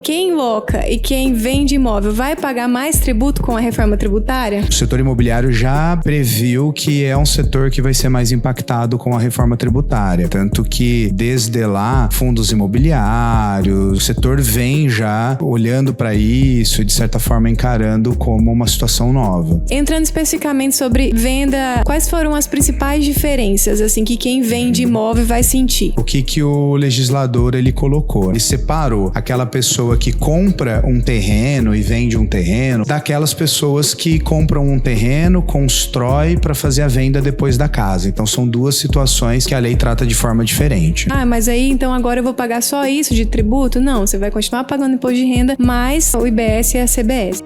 Quem loca e quem vende imóvel vai pagar mais tributo com a reforma tributária? O setor imobiliário já previu que é um setor que vai ser mais impactado com a reforma tributária. Tanto que, desde lá, fundos imobiliários, o setor vem já olhando para isso e, de certa forma, encarando como uma situação nova. Entrando especificamente sobre venda, quais foram as principais diferenças assim, que quem vende imóvel vai sentir? O que o legislador ele colocou? Ele separou aquela pessoa que compra um terreno e vende um terreno daquelas pessoas que compram um terreno, constrói para fazer a venda depois da casa. Então são duas situações que a lei trata de forma diferente. Ah, mas aí então agora eu vou pagar só isso de tributo? Não, você vai continuar pagando imposto de renda, mais o IBS e a CBS.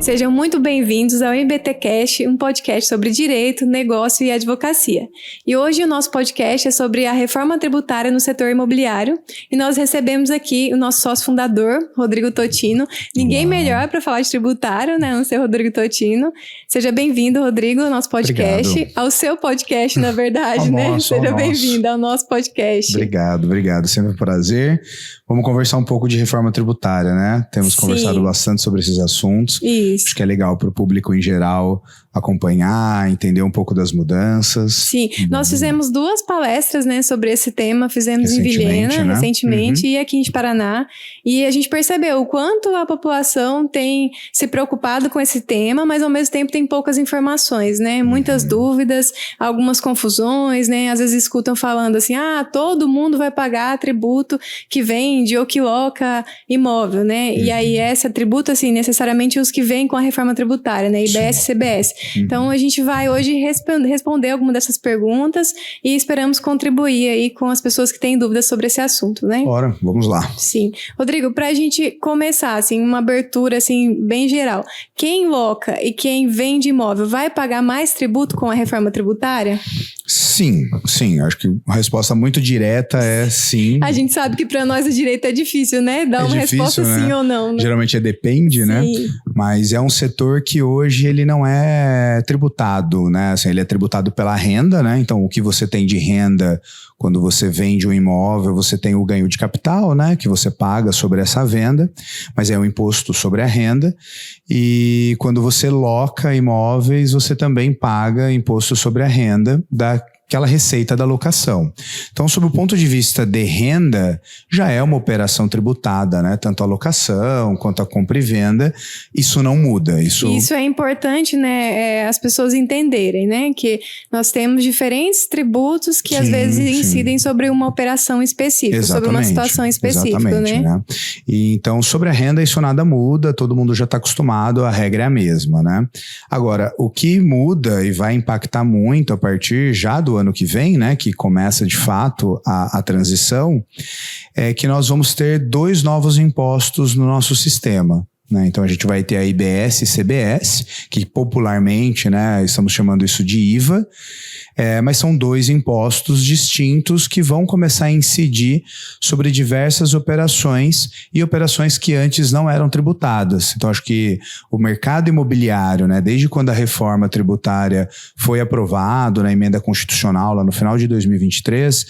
Sejam muito bem-vindos ao MBTcast, um podcast sobre direito, negócio e advocacia. E hoje o nosso podcast é sobre a reforma tributária no setor imobiliário e nós recebemos aqui o nosso sócio fundador, Rodrigo Totino. Ninguém melhor para falar de tributário, né, a não ser Rodrigo Totino. Seja bem-vindo, Rodrigo, ao nosso podcast. Obrigado. Ao seu podcast, na verdade, né? Seja bem-vindo ao nosso podcast. Obrigado. Sempre um prazer. Vamos conversar um pouco de reforma tributária, né? Temos conversado bastante sobre esses assuntos. Isso. Acho que é legal para o público em geral acompanhar, entender um pouco das mudanças. Sim, nós fizemos 2 palestras, né, sobre esse tema, fizemos em Vilhena, né? recentemente, e aqui em Paraná, e a gente percebeu o quanto a população tem se preocupado com esse tema, mas ao mesmo tempo tem poucas informações, né, muitas dúvidas, algumas confusões, né, às vezes escutam falando assim, todo mundo vai pagar tributo que vende ou que loca imóvel, né, e aí esse tributo, assim, necessariamente os que vêm com a reforma tributária, né, IBS e CBS. Então a gente vai hoje responder alguma dessas perguntas e esperamos contribuir aí com as pessoas que têm dúvidas sobre esse assunto, né? Bora, vamos lá. Sim. Rodrigo, pra gente começar, assim, uma abertura, assim, bem geral. Quem loca e quem vende imóvel vai pagar mais tributo com a reforma tributária? Sim. Acho que a resposta muito direta é sim. A gente sabe que pra nós o direito é difícil, né? Dar uma resposta né? Sim ou não, né? Geralmente depende, né? Mas é um setor que hoje ele não é tributado, né? Assim, ele é tributado pela renda, né? Então, o que você tem de renda quando você vende um imóvel, você tem o ganho de capital, né? Que você paga sobre essa venda, mas é o imposto sobre a renda. E quando você loca imóveis, você também paga imposto sobre a renda daquela receita da locação. Então, sob o ponto de vista de renda, já é uma operação tributada, né? Tanto a locação quanto a compra e venda, isso não muda. Isso é importante, né? As pessoas entenderem, né? Que nós temos diferentes tributos que às vezes incidem sobre uma operação específica, sobre uma situação específica, né? E, então, sobre a renda, isso nada muda, todo mundo já está acostumado, a regra é a mesma, né? Agora, o que muda e vai impactar muito a partir já do ano que vem, né, que começa de fato a transição, é que nós vamos ter 2 novos impostos no nosso sistema. Né? Então a gente vai ter a IBS e CBS, que popularmente, né, estamos chamando isso de IVA, mas são 2 impostos distintos que vão começar a incidir sobre diversas operações e operações que antes não eram tributadas. Então acho que o mercado imobiliário, né, desde quando a reforma tributária foi aprovado na emenda constitucional lá no final de 2023,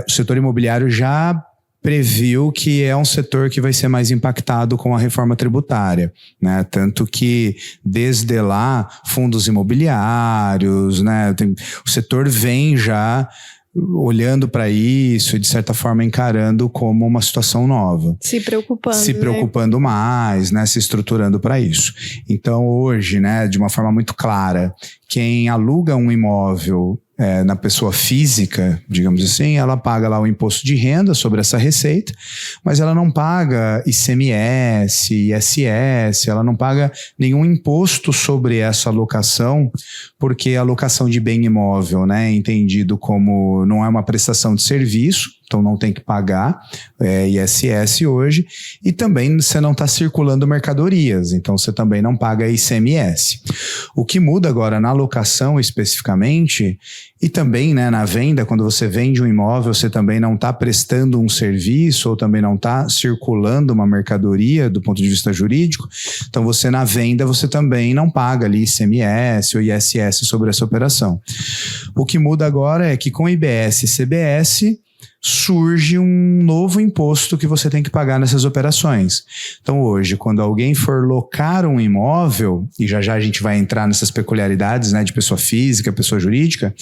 o setor imobiliário já previu que é um setor que vai ser mais impactado com a reforma tributária, né? Tanto que, desde lá, fundos imobiliários, né? O setor vem já olhando para isso e, de certa forma, encarando como uma situação nova. Se preocupando mais, né? Se estruturando para isso. Então, hoje, né, de uma forma muito clara, quem aluga um imóvel na pessoa física, digamos assim, ela paga lá o imposto de renda sobre essa receita, mas ela não paga ICMS, ISS, ela não paga nenhum imposto sobre essa locação, porque a locação de bem imóvel, né, é entendido como não é uma prestação de serviço, então não tem que pagar ISS hoje, e também você não está circulando mercadorias, então você também não paga ICMS. O que muda agora na locação especificamente, e também, né, na venda, quando você vende um imóvel, você também não está prestando um serviço ou também não está circulando uma mercadoria do ponto de vista jurídico, então você na venda você também não paga ali ICMS ou ISS sobre essa operação. O que muda agora é que com IBS e CBS surge um novo imposto que você tem que pagar nessas operações. Então hoje, quando alguém for locar um imóvel, e já já a gente vai entrar nessas peculiaridades, né, de pessoa física, pessoa jurídica,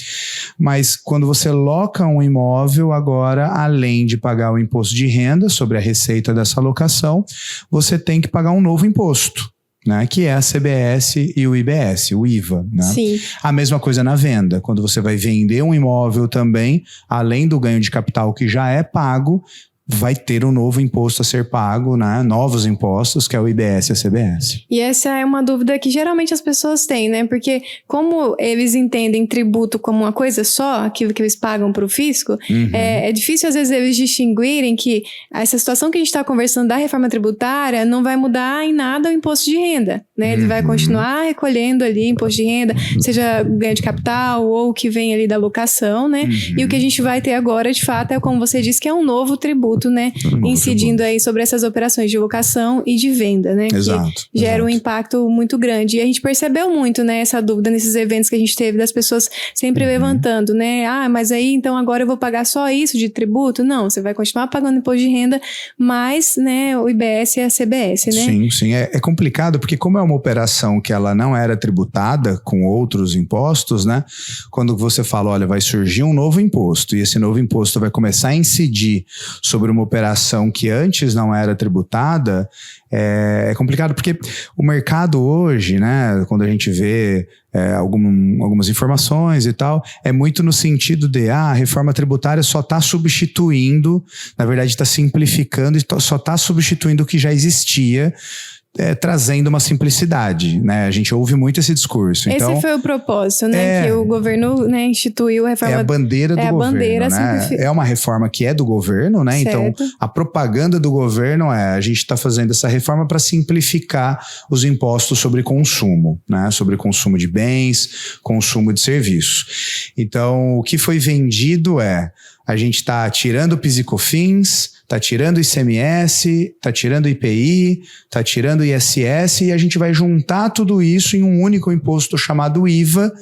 mas quando você loca um imóvel, agora, além de pagar o imposto de renda sobre a receita dessa locação, você tem que pagar um novo imposto, né, que é a CBS e o IBS, o IVA, né? Sim. A mesma coisa na venda, quando você vai vender um imóvel também, além do ganho de capital que já é pago, vai ter um novo imposto a ser pago, né? Novos impostos, que é o IBS e a CBS. E essa é uma dúvida que geralmente as pessoas têm, né? Porque como eles entendem tributo como uma coisa só, aquilo que eles pagam para o fisco, é difícil às vezes eles distinguirem que essa situação que a gente está conversando da reforma tributária não vai mudar em nada o imposto de renda, né? Ele vai continuar recolhendo ali imposto de renda, seja ganho de capital ou o que vem ali da locação, né? E o que a gente vai ter agora, de fato, é como você disse, que é um novo tributo, né? Incidindo aí sobre essas operações de locação e de venda, né? Exato. Que gera um impacto muito grande. E a gente percebeu muito, né, essa dúvida nesses eventos que a gente teve, das pessoas sempre levantando, né? Ah, mas aí então agora eu vou pagar só isso de tributo? Não, você vai continuar pagando imposto de renda, mais, né, o IBS e a CBS, né? Sim, sim. É complicado porque como é uma operação que ela não era tributada com outros impostos, né? Quando você fala, olha, vai surgir um novo imposto e esse novo imposto vai começar a incidir sobre uma operação que antes não era tributada, é complicado porque o mercado hoje, né, quando a gente vê algumas informações e tal, é muito no sentido de a reforma tributária só está substituindo, na verdade está simplificando e só está substituindo o que já existia, trazendo uma simplicidade, né? A gente ouve muito esse discurso. Então, esse foi o propósito, né? Que o governo, né, instituiu a reforma. É a bandeira do governo, né? É uma reforma que é do governo, né? Certo. Então, a propaganda do governo a gente está fazendo essa reforma para simplificar os impostos sobre consumo, né? Sobre consumo de bens, consumo de serviços. Então, o que foi vendido a gente está tirando o PIS e COFINS, está tirando o ICMS, está tirando o IPI, está tirando o ISS e a gente vai juntar tudo isso em um único imposto chamado IVA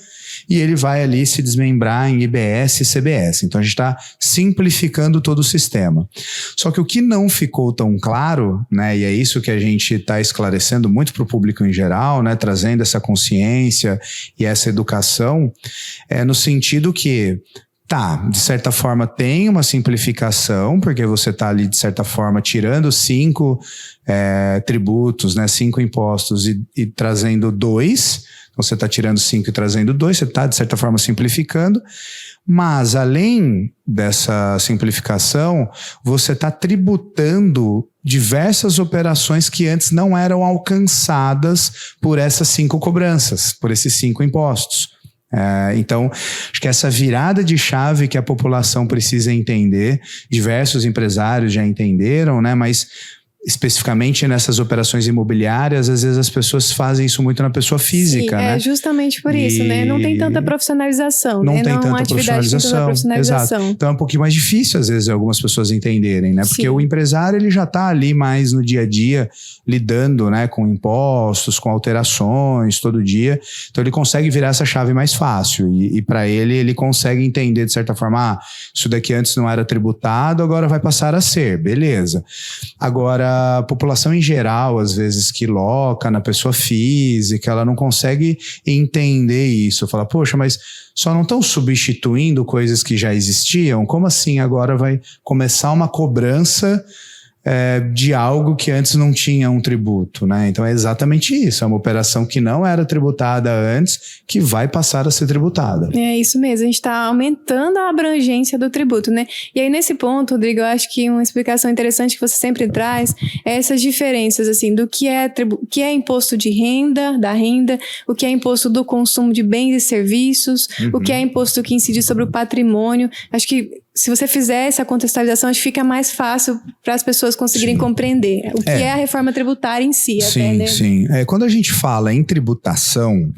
e ele vai ali se desmembrar em IBS e CBS. Então a gente está simplificando todo o sistema. Só que o que não ficou tão claro, né, e é isso que a gente está esclarecendo muito para o público em geral, né, trazendo essa consciência e essa educação, é no sentido que de certa forma tem uma simplificação, porque você está ali, de certa forma, tirando 5 tributos, né, 5 impostos e trazendo 2. Então, você está tirando 5 e trazendo 2, você está, de certa forma, simplificando. Mas, além dessa simplificação, você está tributando diversas operações que antes não eram alcançadas por essas 5 cobranças, por esses 5 impostos. Então, acho que essa virada de chave que a população precisa entender, diversos empresários já entenderam, né? Mas especificamente nessas operações imobiliárias, às vezes as pessoas fazem isso muito na pessoa física, né? É justamente por isso, né? Não tem tanta profissionalização, não né? tem Não tanta profissionalização. Exato. Então é um pouquinho mais difícil, às vezes, algumas pessoas entenderem, né? Porque o empresário, ele já está ali mais no dia a dia, lidando, né, com impostos, com alterações, todo dia. Então ele consegue virar essa chave mais fácil. E para ele consegue entender, de certa forma, isso daqui antes não era tributado, agora vai passar a ser. Beleza. Agora, a população em geral, às vezes, que loca na pessoa física, ela não consegue entender isso. Fala, poxa, mas só não estão substituindo coisas que já existiam? Como assim agora vai começar uma cobrança de algo que antes não tinha um tributo, né? Então é exatamente isso, é uma operação que não era tributada antes, que vai passar a ser tributada. É isso mesmo, a gente está aumentando a abrangência do tributo, né? E aí nesse ponto, Rodrigo, eu acho que uma explicação interessante que você sempre traz é essas diferenças, assim, do que é imposto de renda, da renda, o que é imposto do consumo de bens e serviços, o que é imposto que incide sobre o patrimônio. Acho que se você fizer essa contextualização, acho que fica mais fácil para as pessoas conseguirem compreender o que é a reforma tributária em si. Sim, até, né? Sim. Quando a gente fala em tributação,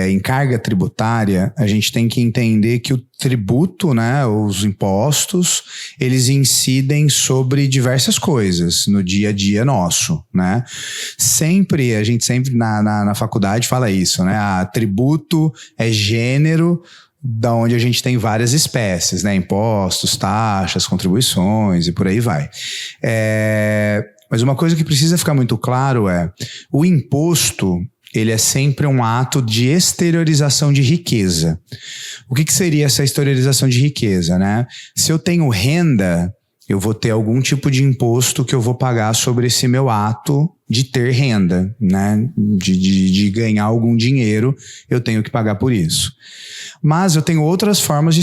em carga tributária, a gente tem que entender que o tributo, né, os impostos, eles incidem sobre diversas coisas no dia a dia nosso, né? A gente sempre na faculdade fala isso, né? Tributo é gênero da onde a gente tem várias espécies, né? Impostos, taxas, contribuições e por aí vai. Mas uma coisa que precisa ficar muito claro é, o imposto, ele é sempre um ato de exteriorização de riqueza. O que seria essa exteriorização de riqueza, né? Se eu tenho renda, eu vou ter algum tipo de imposto que eu vou pagar sobre esse meu ato de ter renda, né? De ganhar algum dinheiro, eu tenho que pagar por isso. Mas eu tenho outras formas de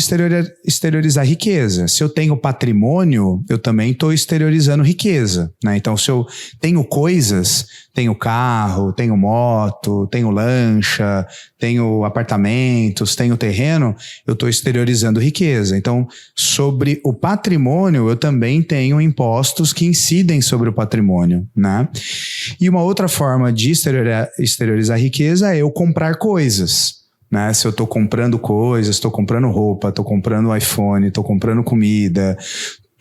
exteriorizar riqueza. Se eu tenho patrimônio, eu também estou exteriorizando riqueza, né? Então, se eu tenho coisas, tenho carro, tenho moto, tenho lancha, tenho apartamentos, tenho terreno, eu estou exteriorizando riqueza. Então, sobre o patrimônio, eu também tenho impostos que incidem sobre o patrimônio, né? E uma outra forma de exteriorizar riqueza é eu comprar coisas. Né? Se eu estou comprando coisas, estou comprando roupa, estou comprando iPhone, estou comprando comida.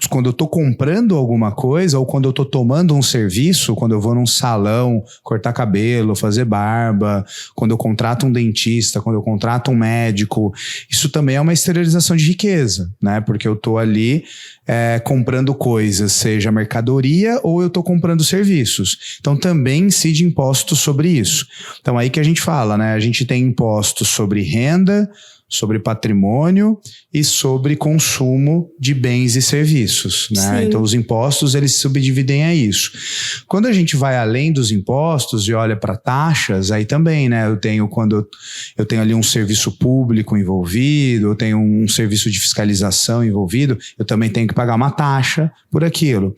Quando eu estou comprando alguma coisa ou quando eu estou tomando um serviço, quando eu vou num salão cortar cabelo, fazer barba, quando eu contrato um dentista, quando eu contrato um médico, isso também é uma exteriorização de riqueza, né? Porque eu estou ali comprando coisas, seja mercadoria ou eu estou comprando serviços. Então também incide impostos sobre isso. Então aí que a gente fala, né? A gente tem impostos sobre renda, sobre patrimônio e sobre consumo de bens e serviços, né? Então os impostos, eles se subdividem a isso. Quando a gente vai além dos impostos e olha para taxas, aí também, né? Quando eu tenho ali um serviço público envolvido, eu tenho um serviço de fiscalização envolvido, eu também tenho que pagar uma taxa por aquilo.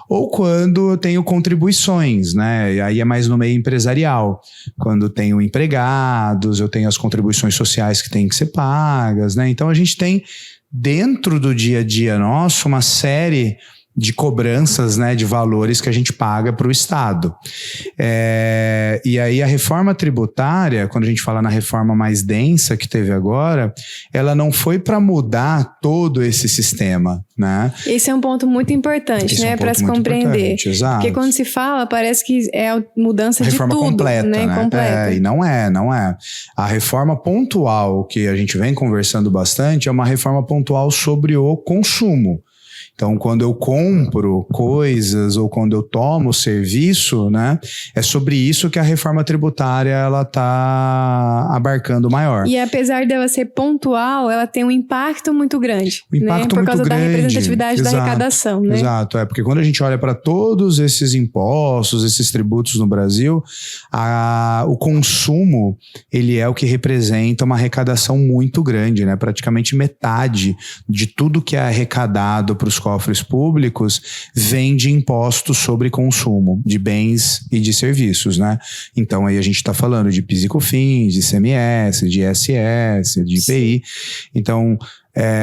Ou quando eu tenho contribuições, né? E aí é mais no meio empresarial. Quando eu tenho empregados, eu tenho as contribuições sociais que têm que ser pagas, né? Então a gente tem dentro do dia a dia nosso uma série de cobranças, né, de valores que a gente paga para o Estado. E aí a reforma tributária, quando a gente fala na reforma mais densa que teve agora, ela não foi para mudar todo esse sistema, né? Esse é um ponto muito importante, né, para se compreender. Exato. Porque quando se fala, parece que é a mudança de tudo, reforma completa, né? Completa. E não é. A reforma pontual que a gente vem conversando bastante é uma reforma pontual sobre o consumo. Então, quando eu compro coisas ou quando eu tomo serviço, né, é sobre isso que a reforma tributária ela está abarcando maior. E apesar dela ser pontual, ela tem um impacto muito grande, né, por causa da representatividade da arrecadação, né? Exato, porque quando a gente olha para todos esses impostos, esses tributos no Brasil, o consumo, ele é o que representa uma arrecadação muito grande, né? Praticamente metade de tudo que é arrecadado para os cofres públicos vem de impostos sobre consumo de bens e de serviços, né? Então aí a gente está falando de PIS e COFINS, de ICMS, de ISS, de IPI. Então,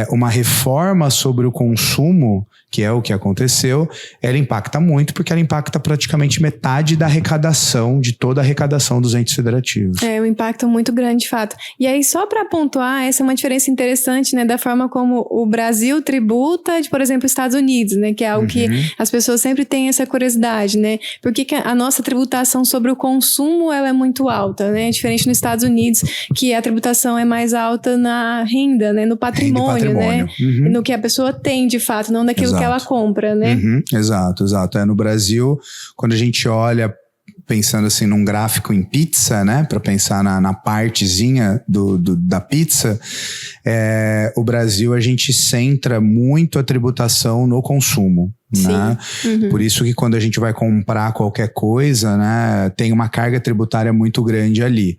uma reforma sobre o consumo, que é o que aconteceu, ela impacta muito, porque ela impacta praticamente metade da arrecadação, de toda a arrecadação dos entes federativos. É um impacto muito grande, de fato. E aí, só para pontuar, essa é uma diferença interessante, né, da forma como o Brasil tributa de, por exemplo, Estados Unidos, né, que é algo que as pessoas sempre têm essa curiosidade, né, porque a nossa tributação sobre o consumo, ela é muito alta, né, diferente nos Estados Unidos, que a tributação é mais alta na renda, né, no patrimônio, né, no que a pessoa tem, de fato, não daquilo que ela compra, né? Exato. No Brasil, quando a gente olha, pensando assim num gráfico em pizza, né, para pensar na partezinha da pizza, o Brasil, a gente centra muito a tributação no consumo. Né? Por isso que quando a gente vai comprar qualquer coisa, né, tem uma carga tributária muito grande ali.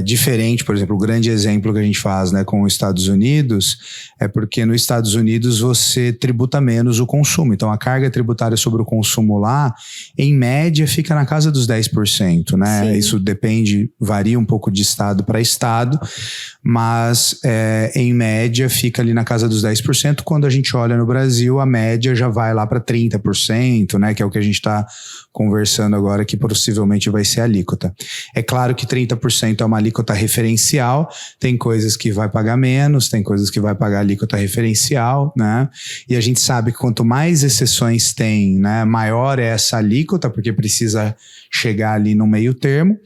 Diferente, por exemplo, o grande exemplo que a gente faz, né, com os Estados Unidos é porque nos Estados Unidos você tributa menos o consumo. Então a carga tributária sobre o consumo lá, em média, fica na casa dos 10%, né? Isso varia um pouco de estado para estado, mas em média fica ali na casa dos 10%. Quando a gente olha no Brasil, a média já vai lá para 30%, né, que é o que a gente está conversando agora, que possivelmente vai ser a alíquota. É claro que 30% é uma alíquota referencial, tem coisas que vai pagar menos, tem coisas que vai pagar alíquota referencial, né, e a gente sabe que quanto mais exceções tem, né, maior é essa alíquota, porque precisa chegar ali no meio termo.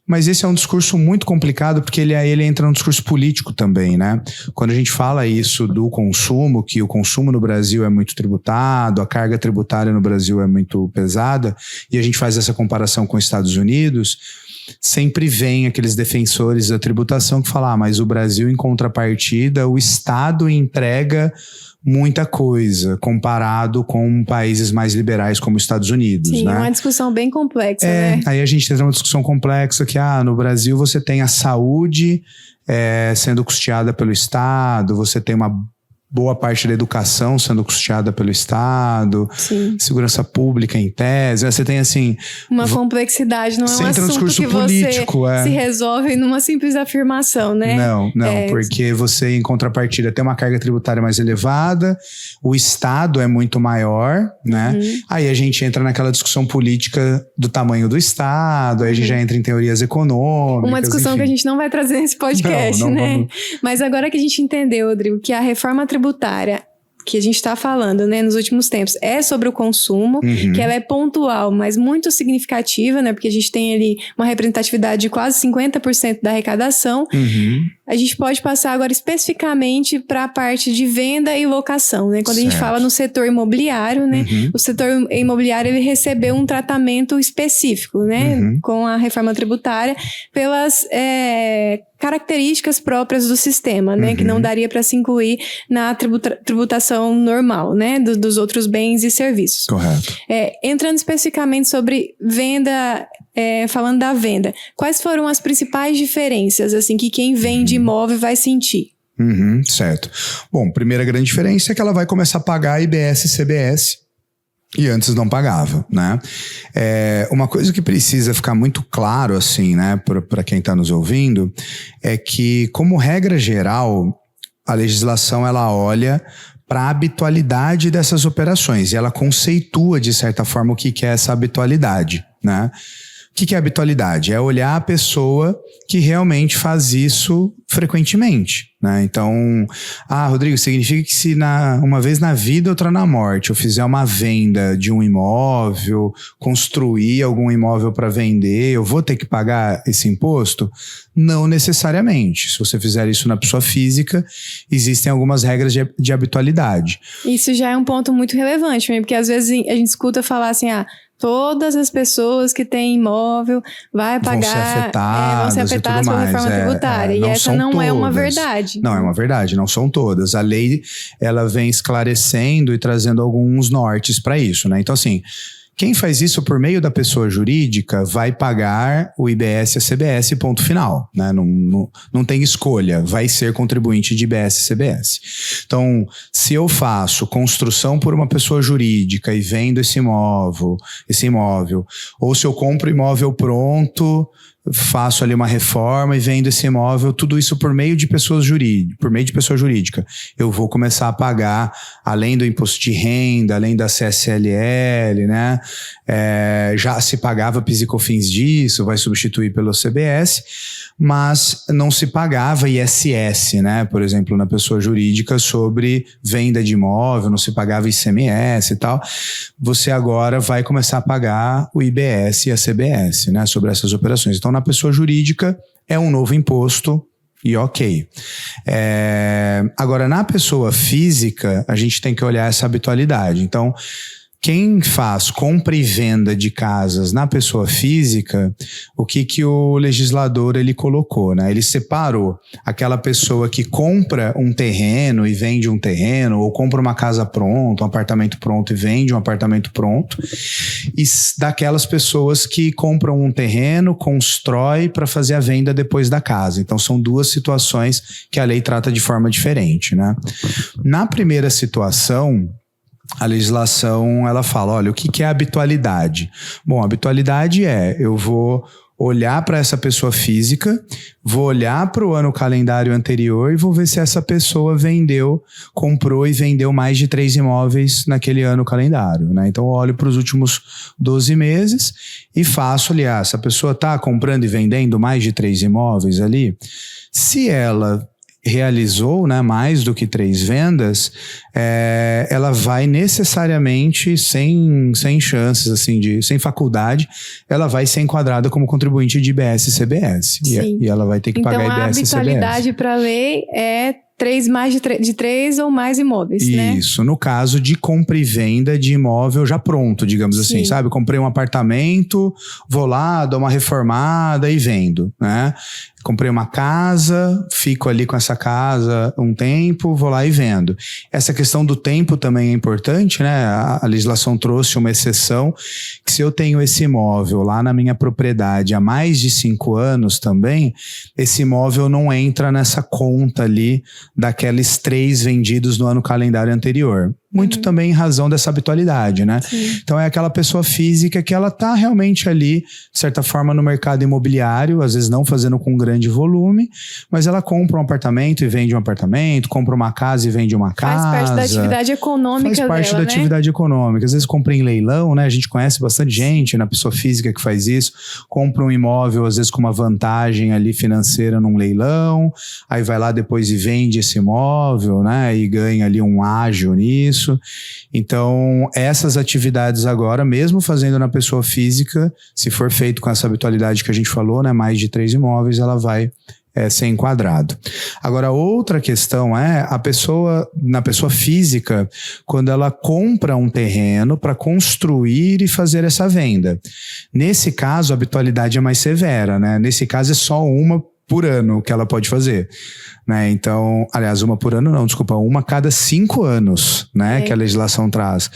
Mas esse é um discurso muito complicado, porque ele entra num discurso político também, né? Quando a gente fala isso do consumo, que o consumo no Brasil é muito tributado, a carga tributária no Brasil é muito pesada, e a gente faz essa comparação com os Estados Unidos, sempre vem aqueles defensores da tributação que falam, mas o Brasil, em contrapartida, o Estado entrega muita coisa comparado com países mais liberais como os Estados Unidos. Sim, né? É uma discussão bem complexa, né? Aí a gente entra numa discussão complexa que no Brasil você tem a saúde sendo custeada pelo Estado, você tem uma boa parte da educação sendo custeada pelo Estado, Sim. segurança pública em tese, você tem assim... Uma complexidade, não é um assunto que político, você se resolve numa simples afirmação, né? Não, porque você em contrapartida tem uma carga tributária mais elevada, o Estado é muito maior, né? Aí a gente entra naquela discussão política do tamanho do Estado, aí a gente já entra em teorias econômicas, uma discussão que a gente não vai trazer nesse podcast, não, né? Vamos... Mas agora que a gente entendeu, Rodrigo, que a reforma tributária que a gente está falando, né, nos últimos tempos, é sobre o consumo, que ela é pontual, mas muito significativa, né, porque a gente tem ali uma representatividade de quase 50% da arrecadação. A gente pode passar agora especificamente para a parte de venda e locação, né, quando a gente fala no setor imobiliário, né, o setor imobiliário ele recebeu um tratamento específico, né, com a reforma tributária, pelas características próprias do sistema, né, que não daria para se incluir na tributação normal, né, dos outros bens e serviços. Correto. Entrando especificamente sobre venda, falando da venda, quais foram as principais diferenças, assim, que quem vende imóvel vai sentir? Certo. Bom, primeira grande diferença é que ela vai começar a pagar IBS e CBS, e antes não pagava, né? Uma coisa que precisa ficar muito claro, assim, né, para quem está nos ouvindo, é que, como regra geral, a legislação ela olha para a habitualidade dessas operações e ela conceitua, de certa forma, o que é essa habitualidade, né? O que é habitualidade? É olhar a pessoa que realmente faz isso frequentemente, né? Então, Rodrigo, significa que se uma vez na vida, outra na morte, eu fizer uma venda de um imóvel, construir algum imóvel para vender, eu vou ter que pagar esse imposto? Não necessariamente. Se você fizer isso na pessoa física, existem algumas regras de habitualidade. Isso já é um ponto muito relevante, porque às vezes a gente escuta falar assim, todas as pessoas que têm imóvel vai pagar, vão ser afetadas pela reforma tributária. E essa não é uma verdade. Não é uma verdade, não são todas. A lei, ela vem esclarecendo e trazendo alguns nortes para isso, né? Então, assim, quem faz isso por meio da pessoa jurídica vai pagar o IBS e a CBS, ponto final, né? Não tem escolha, vai ser contribuinte de IBS e CBS. Então, se eu faço construção por uma pessoa jurídica e vendo esse imóvel, ou se eu compro imóvel pronto, faço ali uma reforma e vendo esse imóvel, tudo isso por meio de pessoa jurídica. Eu vou começar a pagar, além do imposto de renda, além da CSLL, né? Já se pagava PIS e COFINS disso, vai substituir pelo CBS, mas não se pagava ISS, né? Por exemplo, na pessoa jurídica sobre venda de imóvel, não se pagava ICMS e tal. Você agora vai começar a pagar o IBS e a CBS, né? Sobre essas operações. Então, na pessoa jurídica é um novo imposto e ok. Agora, na pessoa física, a gente tem que olhar essa habitualidade. Então, quem faz compra e venda de casas na pessoa física, o que o legislador ele colocou, né? Ele separou aquela pessoa que compra um terreno e vende um terreno, ou compra uma casa pronta, um apartamento pronto e vende um apartamento pronto, e daquelas pessoas que compram um terreno, constrói para fazer a venda depois da casa. Então são duas situações que a lei trata de forma diferente, né? Na primeira situação, a legislação, ela fala, olha, o que é habitualidade? Bom, a habitualidade eu vou olhar para essa pessoa física, vou olhar para o ano calendário anterior e vou ver se essa pessoa comprou e vendeu mais de 3 imóveis naquele ano calendário, né? Então eu olho para os últimos 12 meses e faço ali, essa pessoa está comprando e vendendo mais de 3 imóveis ali? Se ela realizou, né, mais do que 3 vendas, ela vai necessariamente, sem chances, assim, sem faculdade, ela vai ser enquadrada como contribuinte de IBS e CBS. E ela vai ter que pagar IBS e CBS. Então, a habitualidade para a lei é de 3 ou mais imóveis, né? Isso, no caso de compra e venda de imóvel já pronto, digamos assim, sabe? Comprei um apartamento, vou lá, dou uma reformada e vendo, né? Comprei uma casa, fico ali com essa casa um tempo, vou lá e vendo. Essa questão do tempo também é importante, né? A legislação trouxe uma exceção, que se eu tenho esse imóvel lá na minha propriedade há mais de 5 anos também, esse imóvel não entra nessa conta ali daqueles 3 vendidos no ano calendário anterior. Muito também em razão dessa habitualidade, né? Sim. Então é aquela pessoa física que ela tá realmente ali, de certa forma, no mercado imobiliário, às vezes não fazendo com grande volume, mas ela compra um apartamento e vende um apartamento, compra uma casa e vende uma casa. Faz parte da atividade econômica dela, Faz parte da atividade econômica. Às vezes compra em leilão, né? A gente conhece bastante gente na pessoa física que faz isso. Compra um imóvel, às vezes com uma vantagem ali financeira num leilão, aí vai lá depois e vende esse imóvel, né? E ganha ali um ágio nisso. Então, essas atividades agora, mesmo fazendo na pessoa física, se for feito com essa habitualidade que a gente falou, né, mais de 3 imóveis, ela vai ser enquadrado. Agora, outra questão é na pessoa física, quando ela compra um terreno para construir e fazer essa venda. Nesse caso, a habitualidade é mais severa, né? Nesse caso, é só uma por ano que ela pode fazer, né? Então, aliás, uma por ano não, desculpa, uma a cada 5 anos, né? Que a legislação traz.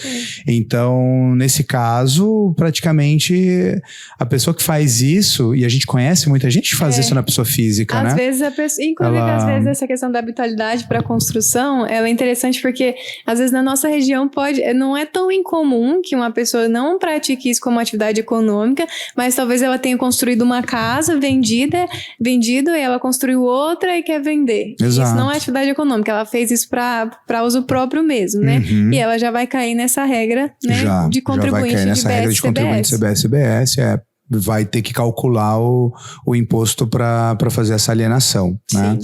Então, nesse caso, praticamente a pessoa que faz isso, e a gente conhece muita gente que faz isso na pessoa física, né? Às vezes a pessoa, inclusive às vezes essa questão da habitualidade para construção, ela é interessante porque às vezes na nossa região não é tão incomum que uma pessoa não pratique isso como atividade econômica, mas talvez ela tenha construído uma casa vendido e ela construiu outra e quer vender. Exato. Isso não é atividade econômica, ela fez isso para uso próprio mesmo, né? E ela já vai cair nessa regra, né? De contribuinte já vai cair nessa regra de contribuinte CBS e CBS, vai ter que calcular o imposto para fazer essa alienação, né?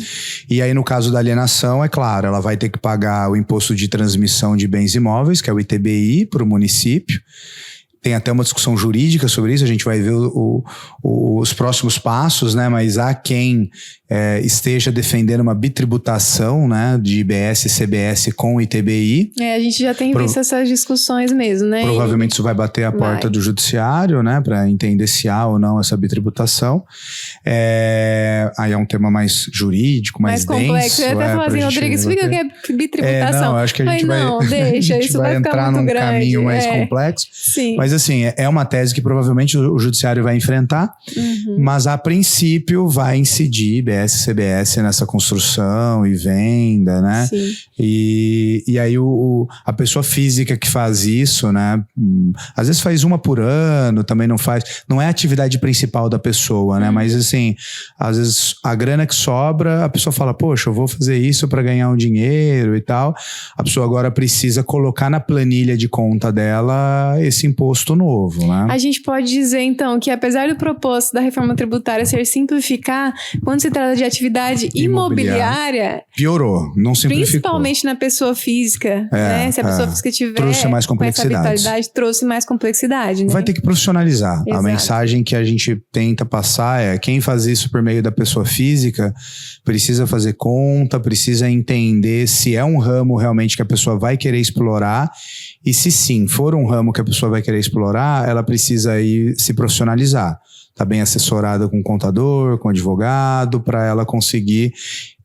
E aí, no caso da alienação, é claro, ela vai ter que pagar o imposto de transmissão de bens imóveis, que é o ITBI, para o município. Tem até uma discussão jurídica sobre isso, a gente vai ver os próximos passos, né? Mas há quem esteja defendendo uma bitributação, né, de IBS e CBS com ITBI. A gente já tem visto essas discussões mesmo, né? Provavelmente isso vai bater a porta do judiciário, né, para entender se há ou não essa bitributação. Aí é um tema mais jurídico, mais complexo. Eu até falar assim, Rodrigo, explica o que é bitributação. Não, acho que a gente deixa, isso vai entrar num caminho mais complexo. Sim. Mas assim, é uma tese que provavelmente o judiciário vai enfrentar, mas a princípio vai incidir IBS e CBS nessa construção e venda, né? Sim. E aí a pessoa física que faz isso, né? Às vezes faz uma por ano, também não é a atividade principal da pessoa, né? Mas assim, às vezes a grana que sobra, a pessoa fala, poxa, eu vou fazer isso para ganhar um dinheiro e tal. A pessoa agora precisa colocar na planilha de conta dela esse imposto novo, né? A gente pode dizer, então, que apesar do propósito da reforma tributária ser simplificar, quando se trata de atividade imobiliária, piorou, não simplificou. Principalmente na pessoa física, né? Se a pessoa física tiver trouxe mais complexidade. Com essa habitualidade, trouxe mais complexidade, né? Vai ter que profissionalizar. Exato. A mensagem que a gente tenta passar é: quem faz isso por meio da pessoa física precisa fazer conta, precisa entender se é um ramo realmente que a pessoa vai querer explorar, e se sim, for um ramo que a pessoa vai querer explorar, ela precisa aí se profissionalizar. Tá bem assessorada com contador, com advogado, para ela conseguir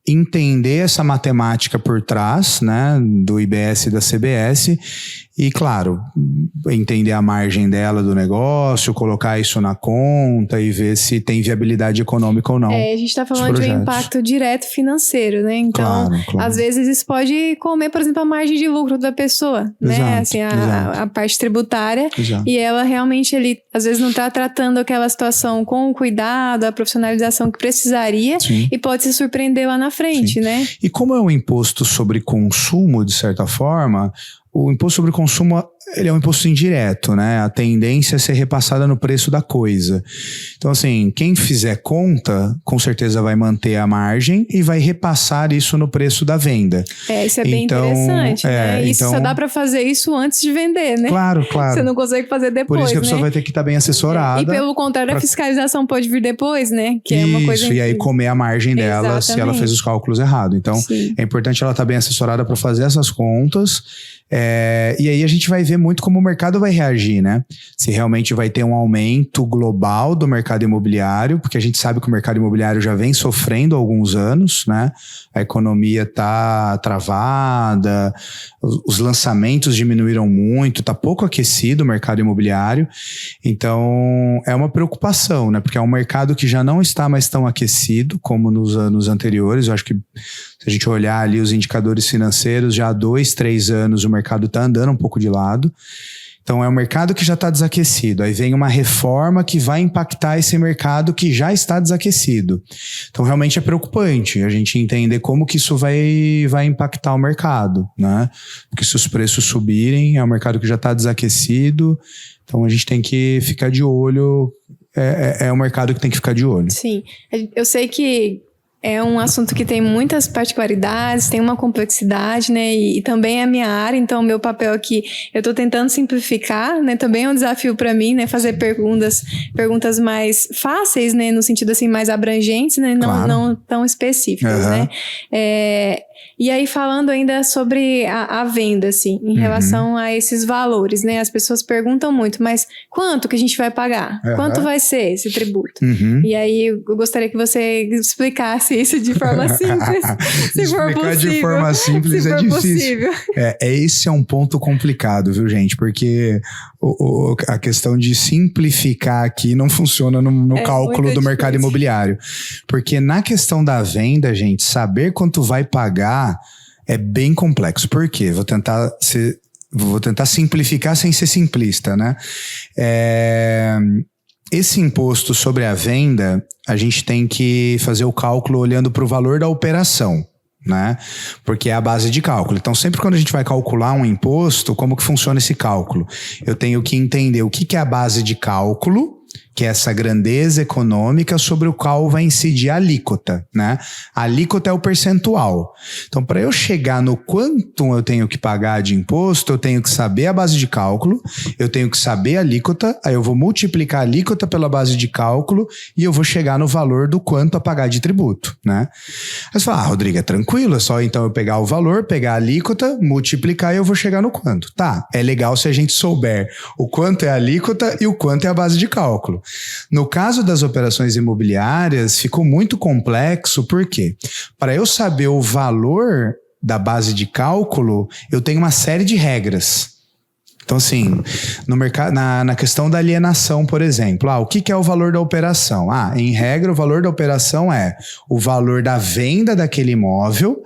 entender essa matemática por trás, né, do IBS e da CBS, e claro, entender a margem dela do negócio, colocar isso na conta e ver se tem viabilidade econômica ou não. A gente está falando de um impacto direto financeiro, né? Então, claro. Às vezes isso pode comer, por exemplo, a margem de lucro da pessoa, né? Exato, assim, a parte tributária. Exato. E ela realmente, às vezes não está tratando aquela situação com o cuidado, a profissionalização que precisaria. Sim. E pode se surpreender lá na frente, Sim. né? E como é um imposto sobre consumo, de certa forma, o imposto sobre consumo ele é um imposto indireto, né? A tendência é ser repassada no preço da coisa. Então, assim, quem fizer conta, com certeza vai manter a margem e vai repassar isso no preço da venda. Isso é bem interessante, né? Isso só dá para fazer isso antes de vender, né? Claro. Você não consegue fazer depois, por isso que a pessoa vai ter que estar bem assessorada. E pelo contrário, a fiscalização pode vir depois, né? Que é uma coisa e aí comer a margem dela. Exatamente. Se ela fez os cálculos errados. Então, sim, é importante ela estar bem assessorada para fazer essas contas. E aí a gente vai ver muito como o mercado vai reagir, né? Se realmente vai ter um aumento global do mercado imobiliário, porque a gente sabe que o mercado imobiliário já vem sofrendo há alguns anos, né? A economia tá travada, os lançamentos diminuíram muito, tá pouco aquecido o mercado imobiliário. Então, é uma preocupação, né? Porque é um mercado que já não está mais tão aquecido como nos anos anteriores. Eu acho que se a gente olhar ali os indicadores financeiros, já há 2, 3 anos o mercado está andando um pouco de lado. Então é um mercado que já está desaquecido. Aí vem uma reforma que vai impactar esse mercado que já está desaquecido. Então realmente é preocupante a gente entender como que isso vai impactar o mercado, né? Porque se os preços subirem, é um mercado que já está desaquecido. Então a gente tem que ficar de olho. É um mercado que tem que ficar de olho. Sim, eu sei que é um assunto que tem muitas particularidades, tem uma complexidade, né? E também é a minha área, então o meu papel aqui, eu tô tentando simplificar, né? Também é um desafio para mim, né? Fazer perguntas mais fáceis, né? No sentido assim, mais abrangentes, né? Não tão específicas, né? E aí falando ainda sobre a venda, assim, em relação a esses valores, né? As pessoas perguntam muito, mas quanto que a gente vai pagar? Quanto vai ser esse tributo? E aí eu gostaria que você explicasse isso de forma simples, se for possível. Explicar de forma simples é difícil. Esse é um ponto complicado, viu, gente? Porque a questão de simplificar aqui não funciona no cálculo do mercado imobiliário. Porque na questão da venda, gente, saber quanto vai pagar é bem complexo. Por quê? Vou tentar simplificar sem ser simplista, né? Esse imposto sobre a venda, a gente tem que fazer o cálculo olhando para o valor da operação, né? Porque é a base de cálculo. Então, sempre quando a gente vai calcular um imposto, como que funciona esse cálculo? Eu tenho que entender o que é a base de cálculo, que é essa grandeza econômica sobre o qual vai incidir a alíquota, né? A alíquota é o percentual. Então, para eu chegar no quanto eu tenho que pagar de imposto, eu tenho que saber a base de cálculo, eu tenho que saber a alíquota, aí eu vou multiplicar a alíquota pela base de cálculo e eu vou chegar no valor do quanto a pagar de tributo, né? Aí você fala, Rodrigo, é tranquilo, é só então eu pegar o valor, pegar a alíquota, multiplicar e eu vou chegar no quanto. Tá, é legal se a gente souber o quanto é a alíquota e o quanto é a base de cálculo. No caso das operações imobiliárias, ficou muito complexo, por quê? Para eu saber o valor da base de cálculo, eu tenho uma série de regras. Então, assim, no mercado, na questão da alienação, por exemplo, o que é o valor da operação? Em regra, o valor da operação é o valor da venda daquele imóvel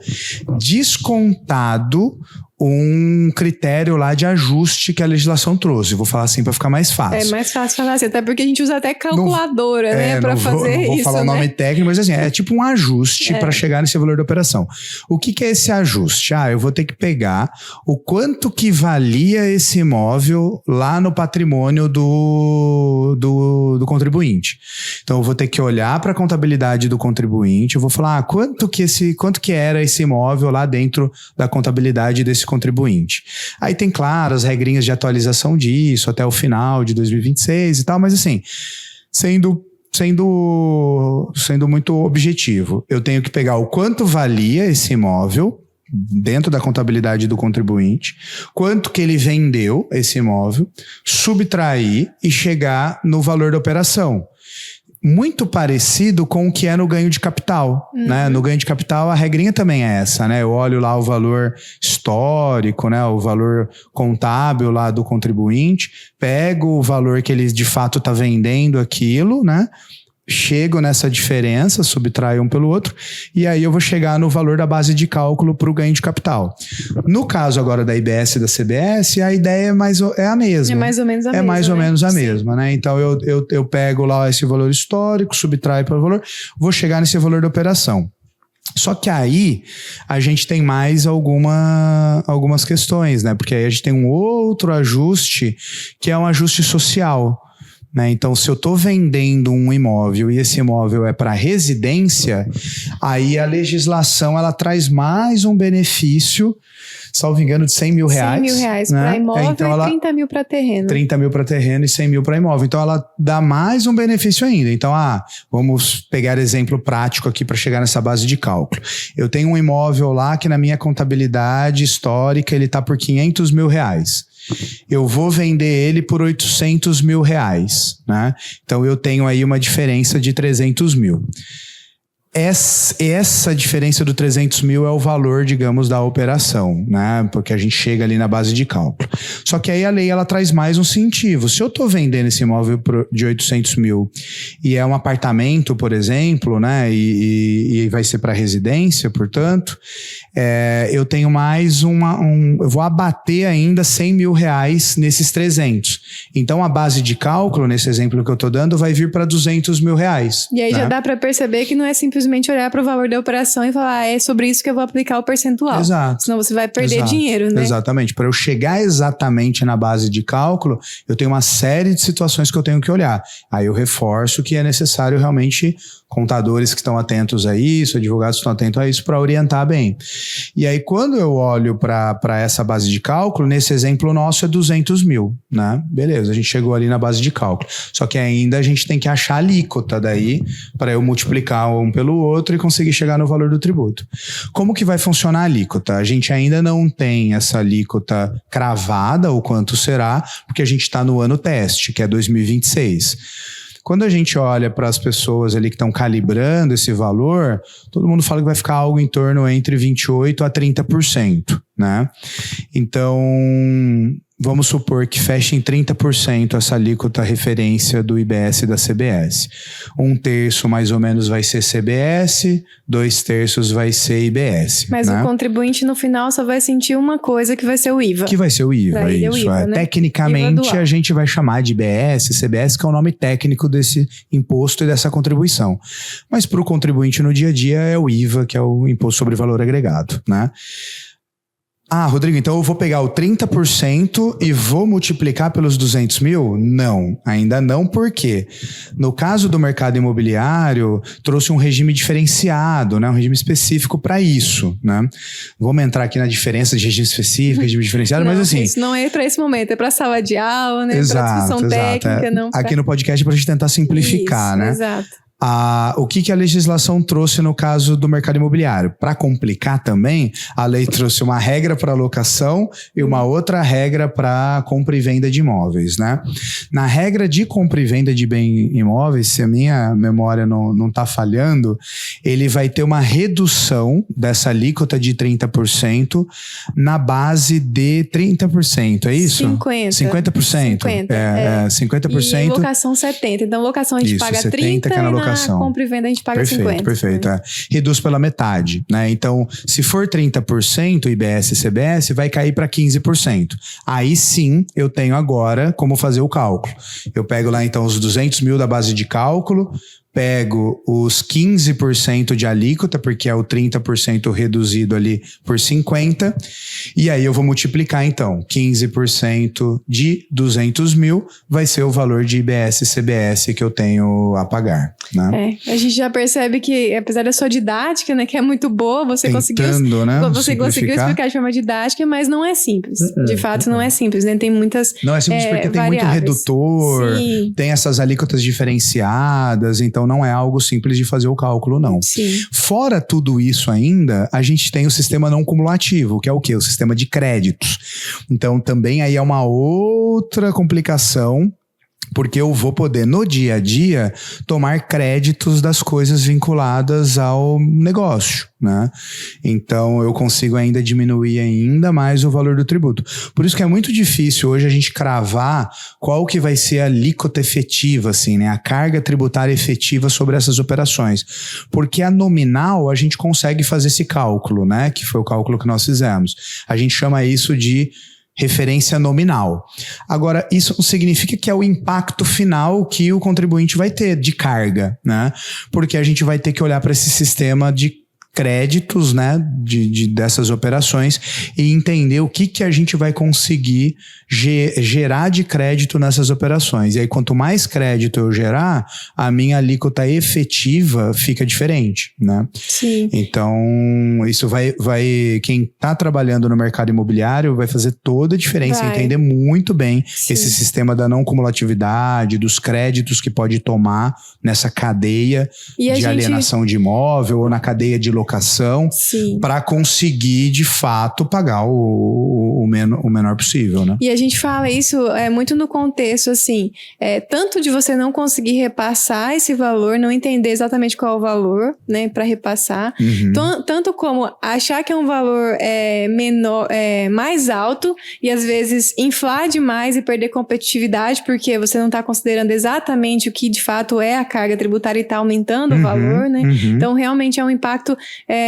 descontado um critério lá de ajuste que a legislação trouxe. Vou falar assim para ficar mais fácil. É mais fácil falar assim, até porque a gente usa até calculadora, né, para fazer isso. Não vou falar o nome técnico, mas assim, é tipo um ajuste para chegar nesse valor da operação. O que é esse ajuste? Eu vou ter que pegar o quanto que valia esse imóvel lá no patrimônio do contribuinte. Então eu vou ter que olhar para a contabilidade do contribuinte, eu vou falar quanto que era esse imóvel lá dentro da contabilidade desse contribuinte. Aí tem, claro, as regrinhas de atualização disso até o final de 2026 e tal, mas assim, sendo muito objetivo, eu tenho que pegar o quanto valia esse imóvel dentro da contabilidade do contribuinte, quanto que ele vendeu esse imóvel, subtrair e chegar no valor da operação. Muito parecido com o que é no ganho de capital, né? No ganho de capital a regrinha também é essa, né? Eu olho lá o valor histórico, né? O valor contábil lá do contribuinte, pego o valor que ele de fato está vendendo aquilo, né? Chego nessa diferença, subtraio um pelo outro, e aí eu vou chegar no valor da base de cálculo para o ganho de capital. No caso agora da IBS e da CBS, a ideia é a mesma. É mais ou menos a mesma. É mais ou menos a mesma, né? Então eu pego lá esse valor histórico, subtraio pelo valor, vou chegar nesse valor da operação. Só que aí a gente tem mais algumas questões, né? Porque aí a gente tem um outro ajuste que é um ajuste social, né? Então, se eu estou vendendo um imóvel e esse imóvel é para residência, aí a legislação ela traz mais um benefício, salvo engano, de 100 mil reais. 100 mil reais né? para imóvel então e 30 mil para terreno. 30 mil para terreno e 100 mil para imóvel. Então, ela dá mais um benefício ainda. Então, vamos pegar exemplo prático aqui para chegar nessa base de cálculo. Eu tenho um imóvel lá que na minha contabilidade histórica ele está por 500 mil reais. Eu vou vender ele por 800 mil reais, né? Então, eu tenho aí uma diferença de 300 mil. Essa diferença do 300 mil é o valor, digamos, da operação, né? Porque a gente chega ali na base de cálculo. Só que aí a lei, ela traz mais um incentivo. Se eu estou vendendo esse imóvel de 800 mil e é um apartamento, por exemplo, né? E vai ser para residência, portanto, eu tenho mais eu vou abater ainda 100 mil reais nesses 300. Então, a base de cálculo, nesse exemplo que eu estou dando, vai vir para 200 mil reais. E aí né? já dá para perceber que não é simplesmente olhar para o valor da operação e falar, é sobre isso que eu vou aplicar o percentual. Exato. Senão você vai perder dinheiro, né? Exatamente. Para eu chegar exatamente na base de cálculo, eu tenho uma série de situações que eu tenho que olhar. Aí eu reforço que é necessário realmente contadores que estão atentos a isso, advogados que estão atentos a isso para orientar bem. E aí, quando eu olho para essa base de cálculo, nesse exemplo nosso é 200 mil, né? Beleza, a gente chegou ali na base de cálculo. Só que ainda a gente tem que achar a alíquota daí para eu multiplicar um pelo outro e conseguir chegar no valor do tributo. Como que vai funcionar a alíquota? A gente ainda não tem essa alíquota cravada, o quanto será, porque a gente está no ano teste, que é 2026. Quando a gente olha para as pessoas ali que estão calibrando esse valor, todo mundo fala que vai ficar algo em torno entre 28% a 30%, né? Então, vamos supor que feche em 30% essa alíquota referência do IBS e da CBS. 1/3 mais ou menos vai ser CBS, 2/3 vai ser IBS. Mas né? O contribuinte no final só vai sentir uma coisa que vai ser o IVA. Que vai ser o IVA, Daí isso. o IVA, né? Tecnicamente IVA a gente vai chamar de IBS, CBS, que é o nome técnico desse imposto e dessa contribuição. Mas para o contribuinte no dia a dia é o IVA, que é o Imposto sobre Valor Agregado, né? Rodrigo, então eu vou pegar o 30% e vou multiplicar pelos 200 mil? Não, ainda não, porque no caso do mercado imobiliário, trouxe um regime diferenciado, né? Um regime específico para isso, né? Vamos entrar aqui na diferença de regime específico, regime diferenciado, mas assim... Isso não é para esse momento, é para sala de aula, né? Para discussão técnica. Não pra... Aqui no podcast é para a gente tentar simplificar, isso, né? Exato. O que a legislação trouxe no caso do mercado imobiliário? Para complicar também, a lei trouxe uma regra para locação e uma outra regra para compra e venda de imóveis, né? Na regra de compra e venda de bem imóveis, se a minha memória não está falhando, ele vai ter uma redução dessa alíquota de 30% na base de 30%, é isso? 50%. 50%. 50%. E locação 70%. Então, locação a gente paga 30% que é na locação. Compra e venda a gente paga 50%. Perfeito. Reduz pela metade, né? Então, se for 30%, IBS e CBS, vai cair para 15%. Aí sim, eu tenho agora como fazer o cálculo. Eu pego lá, então, os 200 mil da base de cálculo, pego os 15% de alíquota, porque é o 30% reduzido ali por 50%, e aí eu vou multiplicar, então, 15% de 200 mil vai ser o valor de IBS e CBS que eu tenho a pagar, né? A gente já percebe que, apesar da sua didática, né, que é muito boa, você conseguiu explicar de forma didática, mas não é simples. De fato, não é simples, né? Tem muitas Não é simples porque tem muito redutor, Sim. tem essas alíquotas diferenciadas, então não é algo simples de fazer o cálculo, não. Sim. Fora tudo isso ainda, a gente tem o sistema não cumulativo, que é o quê? O sistema de créditos. Então também aí é uma outra complicação, porque eu vou poder, no dia a dia, tomar créditos das coisas vinculadas ao negócio, né? Então, eu consigo ainda diminuir ainda mais o valor do tributo. Por isso que é muito difícil hoje a gente cravar qual que vai ser a alíquota efetiva, assim, né? A carga tributária efetiva sobre essas operações. Porque a nominal, a gente consegue fazer esse cálculo, né? Que foi o cálculo que nós fizemos. A gente chama isso de referência nominal. Agora, isso não significa que é o impacto final que o contribuinte vai ter de carga, né? Porque a gente vai ter que olhar para esse sistema de créditos, né, dessas operações e entender o que a gente vai conseguir gerar de crédito nessas operações. E aí, quanto mais crédito eu gerar, a minha alíquota efetiva fica diferente, né? Sim. Então, isso vai quem está trabalhando no mercado imobiliário vai fazer toda a diferença, entender muito bem esse sistema da não cumulatividade, dos créditos que pode tomar nessa cadeia de alienação de imóvel ou na cadeia de locação para conseguir, de fato, pagar o menor possível, né? E a gente fala isso muito no contexto, assim, tanto de você não conseguir repassar esse valor, não entender exatamente qual é o valor, né, para repassar, tanto como achar que é um valor menor, mais alto e às vezes inflar demais e perder competitividade porque você não está considerando exatamente o que de fato é a carga tributária e está aumentando o valor, né? Então, realmente é um impacto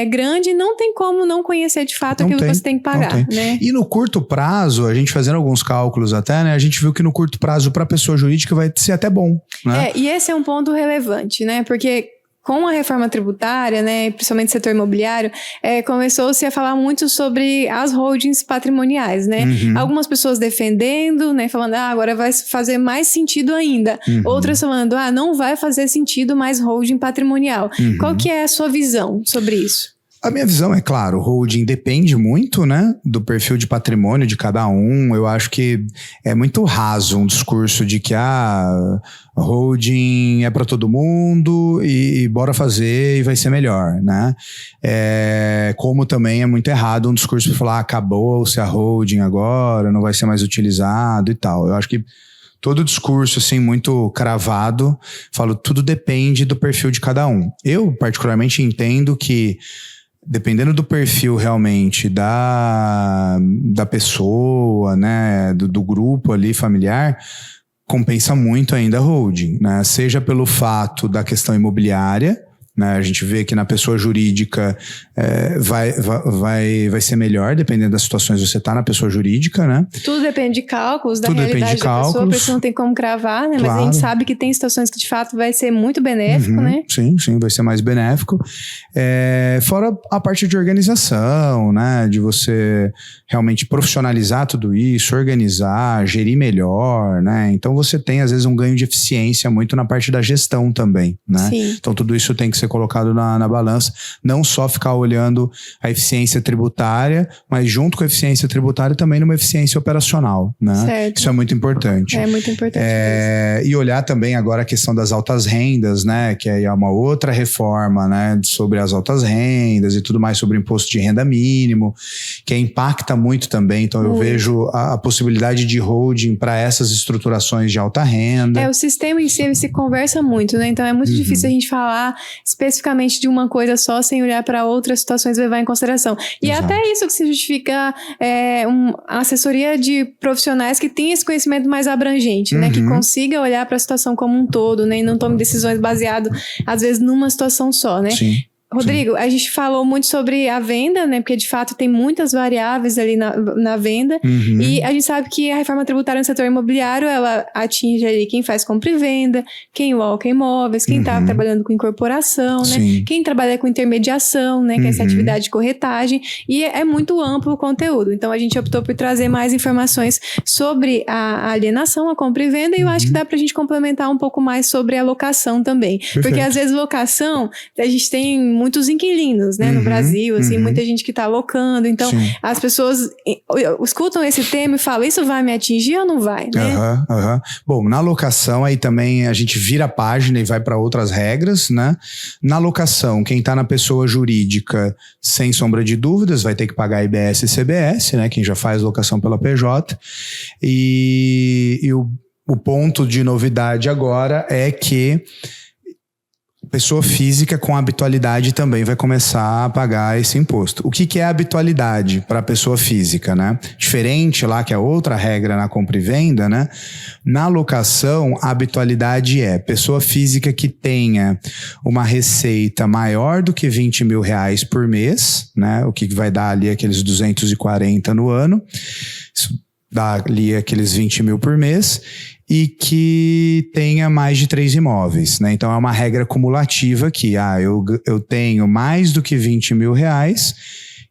grande e não tem como não conhecer de fato aquilo que você tem que pagar, né? E no curto prazo, a gente fazendo alguns cálculos até, né? A gente viu que no curto prazo, para a pessoa jurídica, vai ser até bom, né? E esse é um ponto relevante, né? Porque com a reforma tributária, né, principalmente no setor imobiliário, começou-se a falar muito sobre as holdings patrimoniais, né? Algumas pessoas defendendo, né, falando, agora vai fazer mais sentido ainda. Outras falando, não vai fazer sentido mais holding patrimonial. Qual que é a sua visão sobre isso? A minha visão é, claro, o holding depende muito, né, do perfil de patrimônio de cada um. Eu acho que é muito raso um discurso de que holding é para todo mundo e bora fazer e vai ser melhor, né? Como também é muito errado um discurso para falar acabou-se a holding agora, não vai ser mais utilizado e tal. Eu acho que todo discurso, assim, muito cravado, falo, tudo depende do perfil de cada um. Eu, particularmente, entendo que dependendo do perfil realmente da pessoa, né, do grupo ali familiar, compensa muito ainda a holding, né? Seja pelo fato da questão imobiliária, né? A gente vê que na pessoa jurídica vai ser melhor, dependendo das situações que você está na pessoa jurídica, né? Tudo depende de cálculos, da realidade da pessoa, por isso não tem como cravar, né? Claro. Mas a gente sabe que tem situações que de fato vai ser muito benéfico, né? Sim, vai ser mais benéfico. Fora a parte de organização, né? De você realmente profissionalizar tudo isso, organizar, gerir melhor, né? Então você tem às vezes um ganho de eficiência muito na parte da gestão também, né? Sim. Então tudo isso tem que ser colocado na balança, não só ficar olhando a eficiência tributária, mas junto com a eficiência tributária também numa eficiência operacional, né? Certo. Isso é muito importante. É muito importante mesmo. E olhar também agora a questão das altas rendas, né? Que aí é uma outra reforma, né? Sobre as altas rendas e tudo mais, sobre o imposto de renda mínimo, que impacta muito também. Então eu vejo a possibilidade de holding para essas estruturações de alta renda. O sistema em si ele se conversa muito, né? Então é muito difícil a gente falar especificamente de uma coisa só sem olhar para outras situações e levar em consideração. E Exato. até isso que se justifica uma assessoria de profissionais que tem esse conhecimento mais abrangente, né? Que consiga olhar para a situação como um todo, né? E não tome decisões baseado, às vezes, numa situação só, né? Sim. Rodrigo, a gente falou muito sobre a venda, né? Porque de fato tem muitas variáveis ali na venda. E a gente sabe que a reforma tributária no setor imobiliário, ela atinge ali quem faz compra e venda, quem loca imóveis, quem está trabalhando com incorporação, né? Quem trabalha com intermediação, né? Que é essa atividade de corretagem. E é muito amplo o conteúdo. Então a gente optou por trazer mais informações sobre a alienação, a compra e venda. E eu acho que dá pra gente complementar um pouco mais sobre a locação também. Perfeito. Porque às vezes locação, a gente tem muitos inquilinos, né, no Brasil, assim, muita gente que tá alocando, então as pessoas escutam esse tema e falam, isso vai me atingir ou não vai, né? Bom, na locação aí também a gente vira a página e vai para outras regras, né? Na locação, quem tá na pessoa jurídica, sem sombra de dúvidas, vai ter que pagar IBS e CBS, né? Quem já faz locação pela PJ. E o ponto de novidade agora é que pessoa física com habitualidade também vai começar a pagar esse imposto. O que é habitualidade para a pessoa física, né? Diferente lá, que é outra regra na compra e venda, né? Na locação, a habitualidade é pessoa física que tenha uma receita maior do que R$20 mil por mês, né? O que vai dar ali aqueles 240 no ano. Isso dá ali aqueles 20 mil por mês. e que tenha mais de 3 imóveis, né? Então é uma regra cumulativa que eu tenho mais do que R$20.000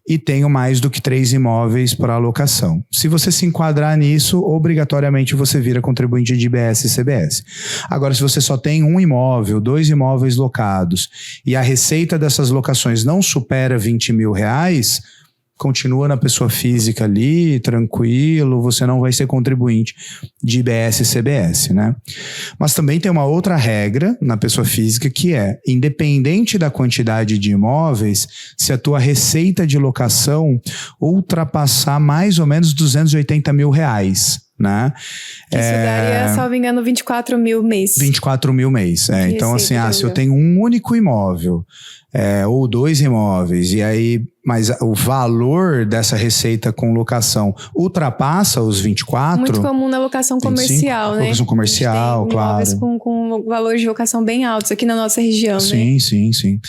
e tenho mais do que 3 imóveis para alocação. Se você se enquadrar nisso, obrigatoriamente você vira contribuinte de IBS e CBS. Agora, se você só tem 1 imóvel, 2 imóveis locados e a receita dessas locações não supera R$20.000, continua na pessoa física ali, tranquilo, você não vai ser contribuinte de IBS e CBS, né? Mas também tem uma outra regra na pessoa física que é, independente da quantidade de imóveis, se a tua receita de locação ultrapassar mais ou menos R$280.000, né? Isso daria, salvo engano, 24.000 mês. 24.000 mês. Então, assim, se eu tenho um único imóvel, ou 2 imóveis, e aí, mas o valor dessa receita com locação ultrapassa os 24. Muito comum na locação 25, comercial, né? Locação comercial, claro. Imóveis com valores de locação bem altos aqui na nossa região, sim, né? Sim.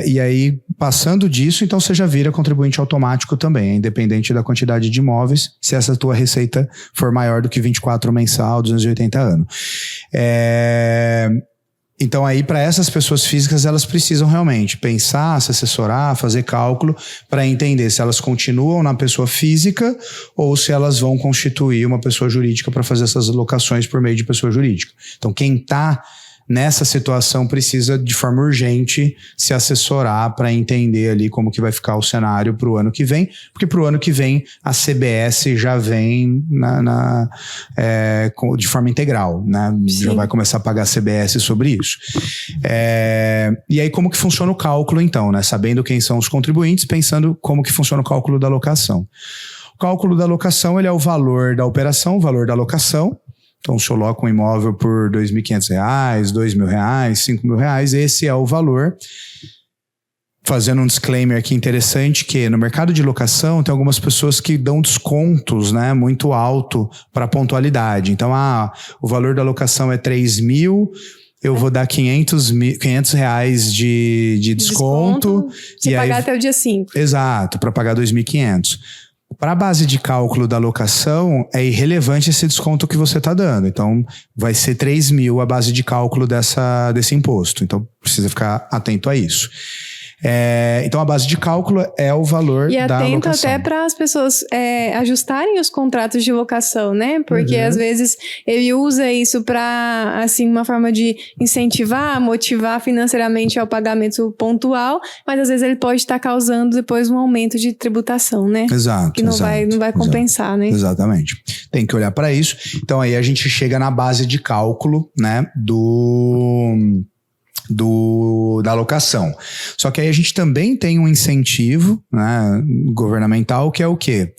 E aí, passando disso, então você já vira contribuinte automático também, independente da quantidade de imóveis, se essa tua receita for maior do que 24 mensal, 280 anos. Então aí para essas pessoas físicas elas precisam realmente pensar, se assessorar, fazer cálculo para entender se elas continuam na pessoa física ou se elas vão constituir uma pessoa jurídica para fazer essas alocações por meio de pessoa jurídica. Então quem está nessa situação precisa de forma urgente se assessorar para entender ali como que vai ficar o cenário para o ano que vem, porque para o ano que vem a CBS já vem de forma integral, né? Já vai começar a pagar a CBS sobre isso. E aí como que funciona o cálculo então, né? Sabendo quem são os contribuintes, pensando como que funciona o cálculo da alocação. O cálculo da alocação ele é o valor da operação, o valor da alocação. Então, se eu loco um imóvel por R$2.500, R$2.000, R$5.000, esse é o valor. Fazendo um disclaimer aqui interessante, que no mercado de locação tem algumas pessoas que dão descontos, né, muito alto para pontualidade. Então, o valor da locação é R$3.000, eu vou dar R$500 de desconto. Se pagar aí, até o dia 5. Exato, para pagar R$2.500. Para a base de cálculo da locação, é irrelevante esse desconto que você está dando. Então, vai ser R$3.000 a base de cálculo desse imposto. Então, precisa ficar atento a isso. Então, a base de cálculo é o valor da locação. E atento até para as pessoas ajustarem os contratos de locação, né? Porque, às vezes, ele usa isso para, assim, uma forma de incentivar, motivar financeiramente ao pagamento pontual, mas, às vezes, ele pode estar causando depois um aumento de tributação, né? Exato. Que não vai compensar, né? Exatamente. Tem que olhar para isso. Então, aí a gente chega na base de cálculo, né? Da alocação. Só que aí a gente também tem um incentivo, né, governamental, que é o quê?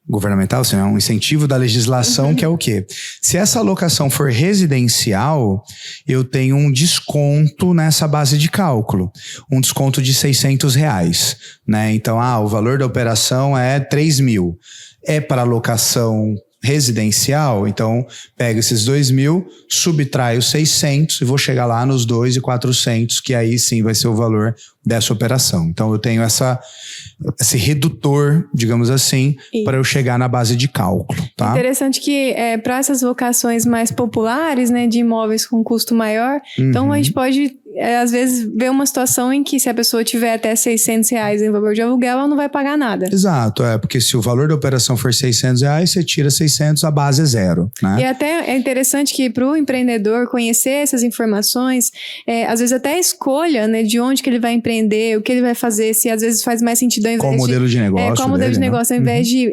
Governamental, assim, é um incentivo da legislação, que é o quê? Se essa alocação for residencial, eu tenho um desconto nessa base de cálculo. Um desconto de R$600, né? Então, o valor da operação é R$3.000. É para alocação residencial, então pega esses 2.000, subtrai os 600 e vou chegar lá nos 2.400, que aí sim vai ser o valor dessa operação. Então eu tenho esse redutor, digamos assim, para eu chegar na base de cálculo. Tá? Interessante que para essas locações mais populares, né, de imóveis com custo maior, então a gente pode às vezes ver uma situação em que se a pessoa tiver até R$600 em valor de aluguel, ela não vai pagar nada. Exato, porque se o valor da operação for R$600, você tira 600, a base é zero, né? E até é interessante que para o empreendedor conhecer essas informações, às vezes até a escolha, né, de onde que ele vai empreender, o que ele vai fazer, se às vezes faz mais sentido ao invés qual modelo de negócio qual modelo de negócio, ao invés de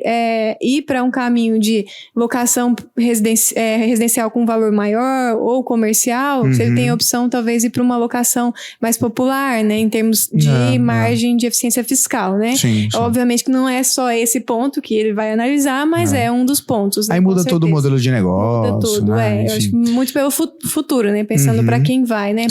ir para um caminho de locação residencial com valor maior ou comercial, se ele tem a opção talvez ir para uma locação mais popular, né, em termos de margem de eficiência fiscal, né? Sim. Obviamente que não é só esse ponto que ele vai analisar, mas é um dos pontos. Né, aí muda todo o modelo de negócio. Muda tudo, né? Eu acho muito pelo futuro, né? Pensando para quem vai, né?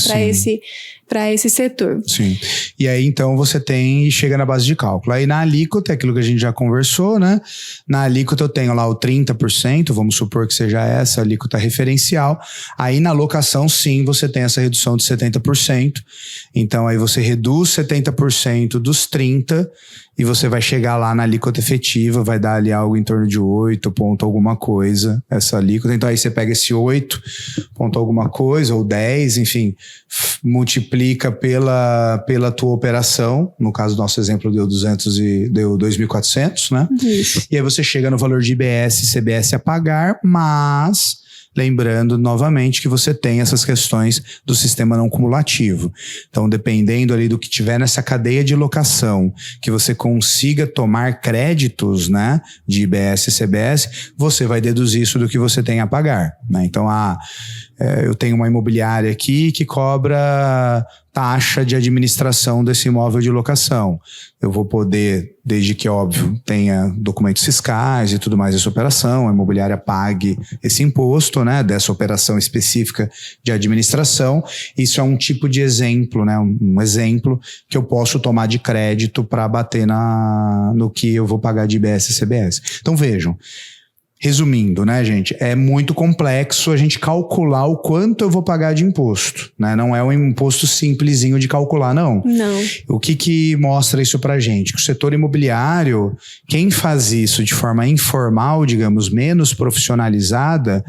Para esse setor. Sim. E aí, então, você chega na base de cálculo. Aí, na alíquota, é aquilo que a gente já conversou, né? Na alíquota, eu tenho lá o 30%, vamos supor que seja essa a alíquota referencial. Aí, na locação, sim, você tem essa redução de 70%. Então, aí você reduz 70% dos 30% e você vai chegar lá na alíquota efetiva, vai dar ali algo em torno de 8 ponto alguma coisa, essa alíquota. Então aí você pega esse 8 ponto alguma coisa, ou 10, enfim, multiplica pela tua operação. No caso do nosso exemplo deu 2.400, né? Isso. E aí você chega no valor de IBS e CBS a pagar, mas lembrando novamente que você tem essas questões do sistema não cumulativo. Então, dependendo ali do que tiver nessa cadeia de locação, que você consiga tomar créditos, né, de IBS e CBS, você vai deduzir isso do que você tem a pagar, né? Então, eu tenho uma imobiliária aqui que cobra taxa de administração desse imóvel de locação. Eu vou poder, desde que, óbvio, tenha documentos fiscais e tudo mais dessa operação, a imobiliária pague esse imposto, né, dessa operação específica de administração. Isso é um tipo de exemplo, né, um exemplo que eu posso tomar de crédito para bater no que eu vou pagar de IBS e CBS. Então, vejam. Resumindo, né, gente, é muito complexo a gente calcular o quanto eu vou pagar de imposto, né? Não é um imposto simplesinho de calcular, não. Não. O que mostra isso pra gente? Que o setor imobiliário, quem faz isso de forma informal, digamos, menos profissionalizada,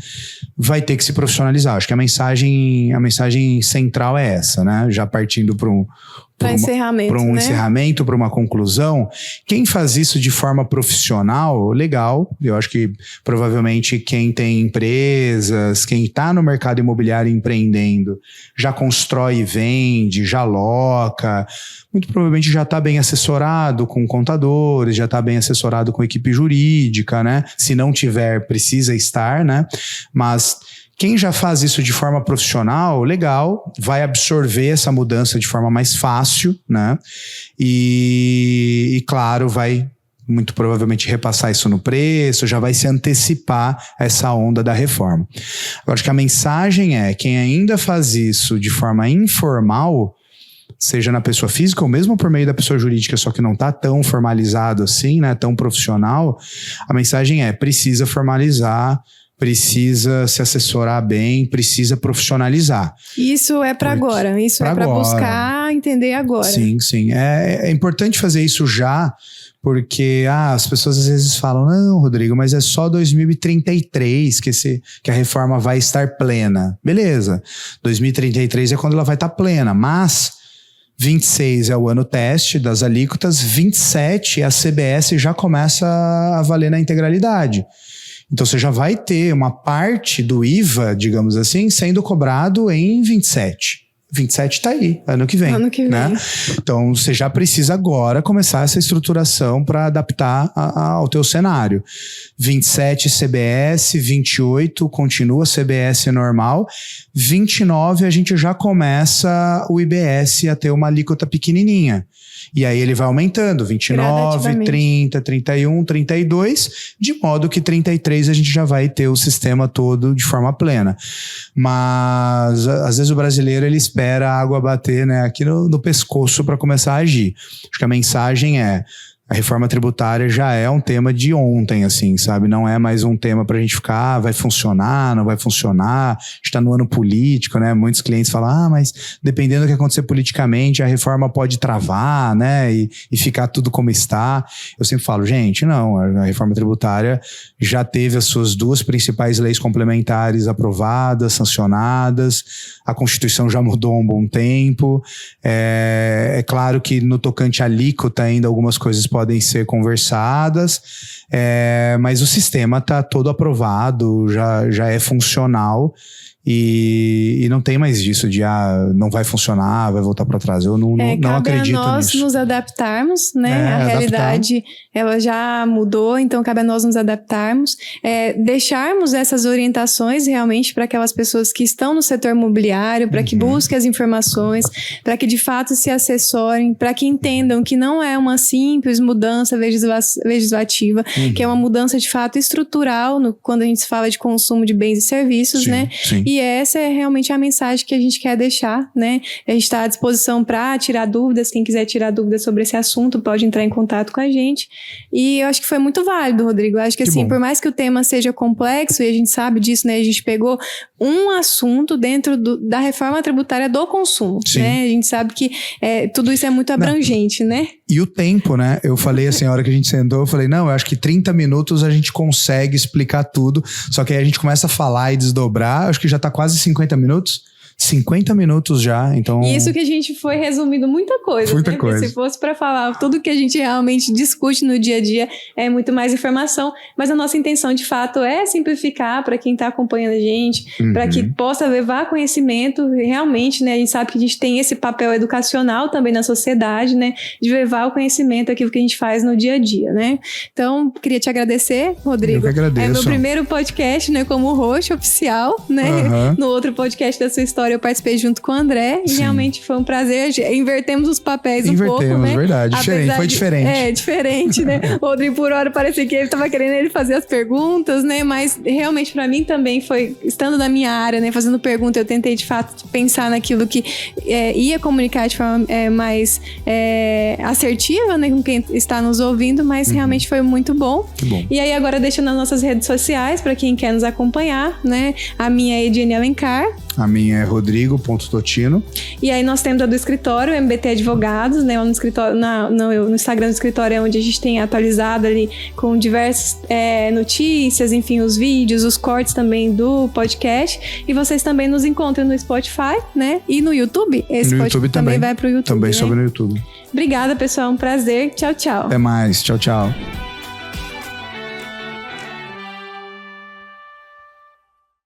vai ter que se profissionalizar. Acho que a mensagem central é essa, né? Já partindo para um encerramento, para uma conclusão. Quem faz isso de forma profissional, legal. Eu acho que provavelmente quem tem empresas, quem está no mercado imobiliário empreendendo, já constrói e vende, já loca, muito provavelmente já está bem assessorado com contadores, já está bem assessorado com equipe jurídica, né? Se não tiver, precisa estar, né? Mas quem já faz isso de forma profissional, legal, vai absorver essa mudança de forma mais fácil, né? E claro, vai muito provavelmente repassar isso no preço, já vai se antecipar essa onda da reforma. Agora, acho que a mensagem é, quem ainda faz isso de forma informal, seja na pessoa física ou mesmo por meio da pessoa jurídica, só que não está tão formalizado assim, né, tão profissional, a mensagem é, precisa formalizar, precisa se assessorar bem, precisa profissionalizar. Isso é para agora, isso é para buscar entender agora. Sim, sim. É importante fazer isso já, porque as pessoas às vezes falam, não, Rodrigo, mas é só 2033 que a reforma vai estar plena. Beleza, 2033 é quando ela vai estar plena, mas 26 é o ano teste das alíquotas, 27 a CBS já começa a valer na integralidade. Então você já vai ter uma parte do IVA, digamos assim, sendo cobrado em 27. 27 está aí, ano que vem. Ano que vem. Né? Então você já precisa agora começar essa estruturação para adaptar ao teu cenário. 27 CBS, 28 continua CBS normal, 29 a gente já começa o IBS a ter uma alíquota pequenininha. E aí ele vai aumentando, 29, 30, 31, 32, de modo que 33 a gente já vai ter o sistema todo de forma plena. Mas às vezes o brasileiro ele espera a água bater, né, aqui no pescoço para começar a agir. Acho que a mensagem é, a reforma tributária já é um tema de ontem, assim, sabe? Não é mais um tema pra gente ficar, vai funcionar, não vai funcionar, está no ano político, né? Muitos clientes falam, mas dependendo do que acontecer politicamente, a reforma pode travar, né? E ficar tudo como está. Eu sempre falo, gente, não, a reforma tributária já teve as suas duas principais leis complementares aprovadas, sancionadas, a Constituição já mudou há um bom tempo. É claro que no tocante à alíquota ainda algumas coisas podem ser conversadas, mas o sistema está todo aprovado, já é funcional e não tem mais disso de não vai funcionar, vai voltar para trás. Eu não acredito nisso. Cabe a nós nos adaptarmos, né? A realidade ela já mudou, então cabe a nós nos adaptarmos, deixarmos essas orientações realmente para aquelas pessoas que estão no setor imobiliário, para que busquem as informações, para que de fato se assessorem, para que entendam que não é uma simples mudança legislativa, que é uma mudança de fato estrutural quando a gente fala de consumo de bens e serviços, né? Sim. E essa é realmente a mensagem que a gente quer deixar, né? A gente está à disposição para tirar dúvidas. Quem quiser tirar dúvidas sobre esse assunto pode entrar em contato com a gente. E eu acho que foi muito válido, Rodrigo. Eu acho que assim, por mais que o tema seja complexo, e a gente sabe disso, né? A gente pegou um assunto dentro da reforma tributária do consumo, né? A gente sabe que tudo isso é muito abrangente, né? E o tempo, né? Eu falei assim, a hora que a gente sentou, eu falei, não, eu acho que 30 minutos a gente consegue explicar tudo, só que aí a gente começa a falar e desdobrar, acho que já tá quase 50 minutos. 50 minutos já, então... E isso que a gente foi resumindo muita coisa, muita né? coisa. Porque se fosse para falar tudo que a gente realmente discute no dia a dia, é muito mais informação, mas a nossa intenção, de fato, é simplificar para quem está acompanhando a gente, para que possa levar conhecimento, realmente, né? A gente sabe que a gente tem esse papel educacional também na sociedade, né? De levar o conhecimento, aquilo que a gente faz no dia a dia, né? Então, queria te agradecer, Rodrigo. Eu que agradeço. É meu primeiro podcast, né? Como host oficial, né? No outro podcast da sua história eu participei junto com o André. E realmente foi um prazer. Invertemos os papéis um pouco, né? Verdade. Foi diferente. Diferente, né? O Rodrigo, por hora, parecia que ele estava querendo ele fazer as perguntas, né? Mas realmente para mim também foi, estando na minha área, né? Fazendo pergunta, eu tentei de fato pensar naquilo que ia comunicar de forma mais assertiva, né? Com quem está nos ouvindo, mas realmente foi muito bom. Que bom. E aí agora deixo nas nossas redes sociais para quem quer nos acompanhar, né? A minha é Ediane Alencar. A minha é Rodrigo.Totino. E aí nós temos a do escritório, MBT Advogados, né? No escritório, no Instagram do escritório é onde a gente tem atualizado ali com diversas notícias, enfim, os vídeos, os cortes também do podcast. E vocês também nos encontram no Spotify, né? E no YouTube. Esse no podcast YouTube também vai pro YouTube. Também né? sobre no YouTube. Obrigada, pessoal. Um prazer. Tchau, tchau. Até mais. Tchau, tchau.